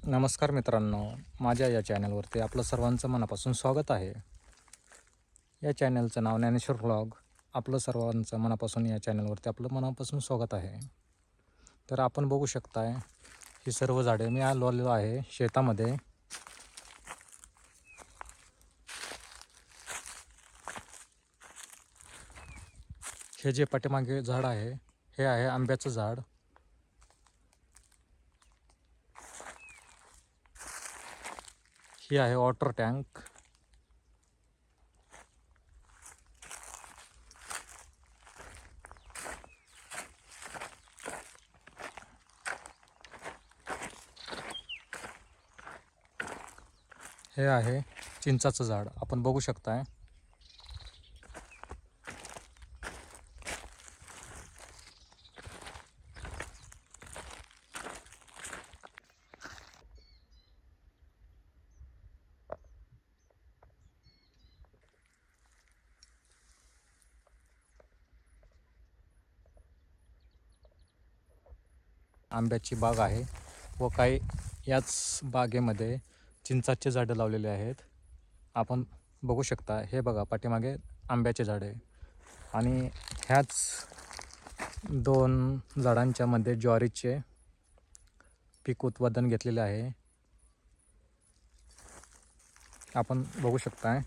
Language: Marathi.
नमस्कार मित्रांनो, माझ्या या चॅनलवरती आपलं सर्वांचं मनापासून स्वागत आहे. या चॅनलचं नाव ज्ञानेश्वर व्लॉग. आपलं सर्वांचं मनापासून या चॅनलवरती आपलं मनापासून स्वागत आहे. तर आपण बघू शकताय ही सर्व झाडे मी आलेलो आहे शेतामध्ये. हे जे पाठीमागे झाड आहे हे आहे आंब्याचं झाड. ही आहे वॉटर टँक. हे आहे चिंचाचं झाड, आपण बघू शकताय. आंब्याची बाग आहे व काही याच बागेमध्ये चिंचाचे झाडं लावलेले आहेत. आपण बघू शकता, हे बघा पाठीमागे आंब्याचे झाडे आणि ह्याच दोन झाडांच्या मध्ये ज्वारीचे पीक उत्पादन घेतलेले आहे. आपण बघू शकता.